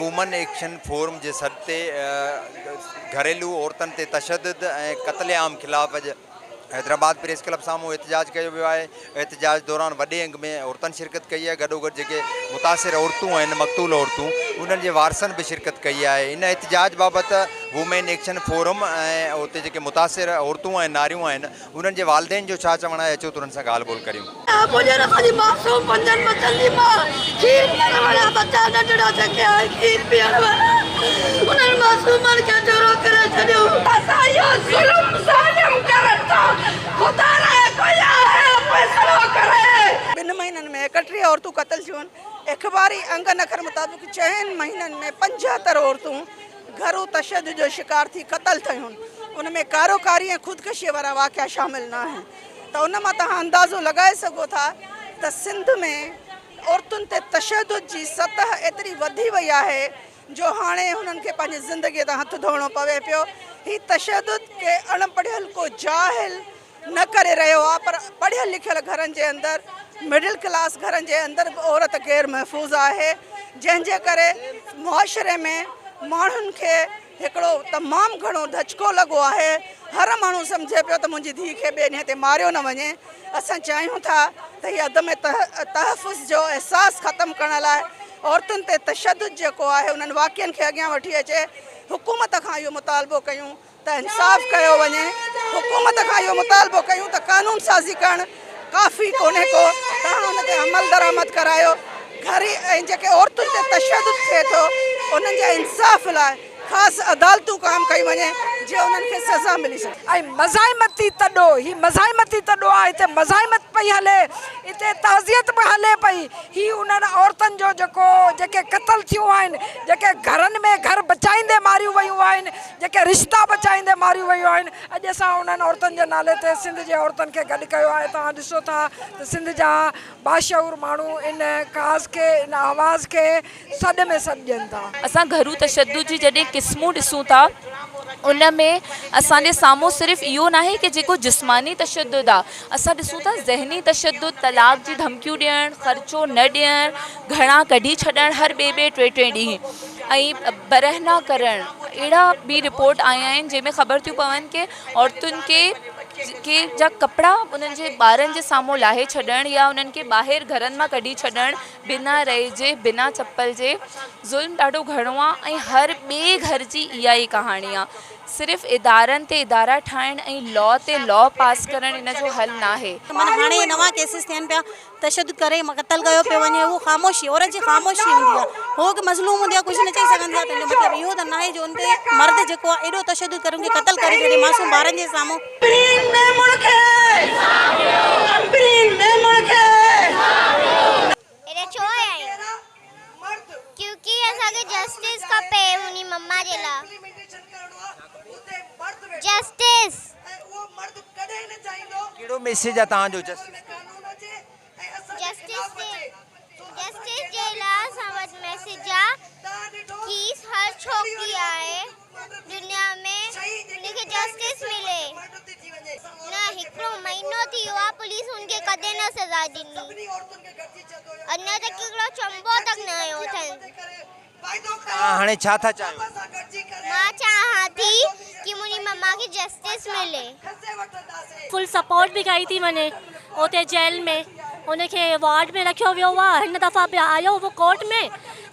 Woman action forum जे सॾ ते घरेलू औरतुनि ते तशद्दुद ऐं क़त्लेआम ख़िलाफ़ अॼु हैदराबाद प्रेस क्लब साम्हूं एहतजाज कयो वियो आहे। एहतजाज दौरान वॾे अंग में औरतुनि शिरकत कई आहे। गॾोगॾु जेके मुतासिर औरतूं आहिनि, मक़तूल औरतूं, उन्हनि जे वारसनि बि शिरकत कई आहे। इन एहतजाज बाबति वुमेन एक्शन फोरम ऐं उते जेके मुतासिर औरतूं आहिनि, नारियूं आहिनि, उन्हनि जे वालिदेन जो छा चवणु आहे, अचो तुरंत सां ॻाल्हि ॿोल करियूं। ॿिनि महीननि में 31 औरतूं क़त्ल थियूं आहिनि। अख़बारी अंग नखर मुताबिक़ 4 महीननि में 75 औरतूं घरू तशद्दुद जो शिकार थी क़त्ल थियूं आहिनि। उन में कारोकारी ऐं ख़ुदकुशीअ वारा वाक़िया शामिल न आहिनि। त उन मां तव्हां अंदाज़ो लॻाए सघो था त सिंध में औरतुनि ते तशद्दुद जी सतह एतिरी वधी वई आहे जो हाणे हुननि खे पंहिंजी ज़िंदगीअ तां हथु धोइणो पवे पियो। हीउ तशद्दुद के अणपढ़ियल को जाहिल न करे रहियो आहे, पर पढ़ियल लिखियल घरनि जे अंदरि, मिडिल क्लास घरनि जे अंदरि बि औरत गैर महफ़ूज़ आहे, जंहिंजे करे मुआशरे में माण्हुनि खे हिकिड़ो तमामु घणो धचको लॻो आहे। हर माण्हू सम्झे पियो त मुंहिंजी धीउ खे ॿिए ॾींहं ते मारियो न वञे। असां चाहियूं था त हीअ अदम तहफ़ुज़ जो अहसासु ख़तमु करण लाइ औरतुनि ते तशद्दुद जेको आहे उन्हनि वाक़िअनि खे अॻियां वठी अचे। हुकूमत खां इहो मुतालबो कयूं त इंसाफ़ कयो वञे। हुकूमत खां इहो मुतालबो कयूं त कानून साज़ी करणु काफ़ी कोन्हे को, तव्हां हुन ते अमल दरामद करायो। घर ऐं जेके औरतुनि ते तशद्दुद थिए थो उन्हनि जे इंसाफ़ लाइ ख़ासि अदालतूं क़ाइमु कई वञे जीअं उन्हनि खे सज़ा मिली सघे। ऐं मज़ाहिमती तॾो, ही मज़ाहिमती तॾो आहे, हिते मज़ाहिमत पई हले, हिते ताज़ियत बि हले पई। ही उन्हनि औरतुनि जो जेके क़त्ल थियूं आहिनि, जेके घरनि में घर बचाईंदे मारियूं वियूं आहिनि, जेके रिश्ता बचाईंदे मारियूं वियूं आहिनि, अॼु असां उन्हनि औरतुनि जे नाले ते सिंध जे औरतुनि खे गॾु कयो आहे। तव्हां ॾिसो था त सिंध जा बाशऊर माण्हू इन काज़ खे, इन आवाज़ खे सॾ में सॾ ॾियनि था। असां घरू तशद्दुद जी जॾहिं क़िस्मूं ॾिसूं था, उन में असांजे साम्हूं सिर्फ़ु इहो न आहे कि जेको जिस्मानी तशद्दुद आहे, असां ॾिसूं था ज़हनी तशद्दुद, तलाक जी धमकियूं ॾियणु, ख़र्चो न ॾियणु, घणा कढी छॾणु हर ॿिए टे ॾींहं, ऐं बरहना करणु, अहिड़ा ॿी रिपोर्ट आया आहिनि जंहिंमें ख़बर थियूं पवनि कि औरतुनि के जा कपिड़ा उन्हनि जे ॿारनि जे साम्हूं लाहे छॾणु या उन्हनि खे ॿाहिरि घरनि मां कढी छॾणु, बिना रहे जे, बिना चप्पल जे। ज़ुल्म ॾाढो घणो आहे ऐं हर ॿिए घर जी इहा ई कहाणी आहे। सिर्फ़ु इदारनि ते इदारा ठाहिणु ऐं लॉ ते लॉ पास करणु इन जो हल न आहे। माना हाणे नवां केसिस थियनि पिया, तशद्दुद करे क़त्ल कयो पियो वञे, उहो ख़ामोशी, औरत जी ख़ामोशी हूंदी आहे। हो कि मज़लूम हूंदी आहे, कुझु न चई सघंदी आहे, त हिन जो मतिलबु इहो त न आहे जो उन ते मर्द जेको आहे एॾो तशद्दुद करे उनखे क़त्ल करे छॾे मासूम ॿारनि जे साम्हूं। क्योंकि असांखे जस्टिस खपे उनी मम्मा जे लाइ। जस्टिस कहिड़ो मैसेज आहे तव्हांजो जस्टिस जे लाइ? असां वटि मैसेज आहे कि हर छोकिरी आहे दुनिया में उनखे जस्टिस मिले। न हिकिड़ो महीनो थी वियो आहे, पुलिस उनखे कॾहिं न सज़ा ॾिनी, अञा तक हिकिड़ो चंबो तक न आयो अथनि। हाणे छा था चाहियो? मां चाहियां थी कि मुंहिंजी मम्मा खे जस्टिस मिले। फुल सपोर्ट भी कई थी वञे उते जेल में, उनखे वार्ड में रखियो वियो आहे। हिन दफ़ा बि आयो वो कोर्ट में,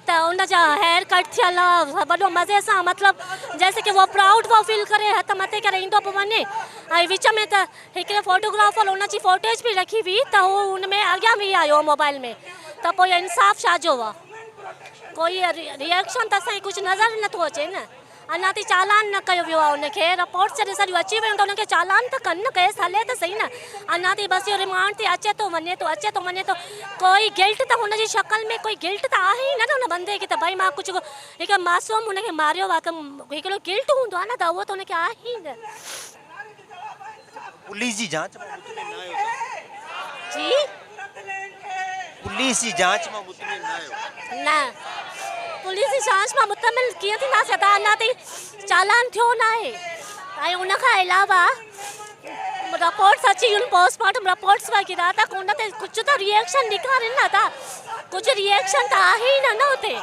त उनजा हेयर कट थियल आहे वॾो मज़े सां, मतिलबु जैसे कि वो प्राउड वो फील करे हथ मथे करे ईंदो पियो वञे। ऐं विच में त हिकिड़े फोटोग्राफर उनजी फोटेज बि रखी हुई, त हू हुन में अॻियां बि आयो मोबाइल में। त पोइ इंसाफ़ छा जो आहे? कोई रिएक्शन त असांखे कुझु नज़र नथो अचे न। अञा ताईं चालान न कयो वियो आहे उनखे, रिपोर्ट जॾहिं सॼियूं अची वियूं त उनखे चालान त कनि न, केस हले त सही न। अञा ताईं बसि इहो रिमांड ते अचे थो वञे थो। कोई गिल्ट त हुनजी शक्ल में कोई गिल्ट त आहे ई न हुन बंदे खे, त भई मां कुझु हिकु मासूम हुनखे मारियो आहे, त हिकिड़ो गिल्ट हूंदो आहे न, त उहो त हुनखे आहे ई न। पुलिस जी जांच जी पुलिस जी जांच में मुतमिन न आहियो? न, पुलिस जी जांच में मुतमिन कीअं थींदासीं? त अञा ताईं चालान थियो न आहे। ऐं उनखां अलावा रिपोर्ट्स अची वियूं, पोस्टमार्टम रिपोर्ट्स वग़ैरह, त उन ते कुझु त रिएक्शन ॾेखारनि न था। कुझु रिएक्शन त आहे ई न उते।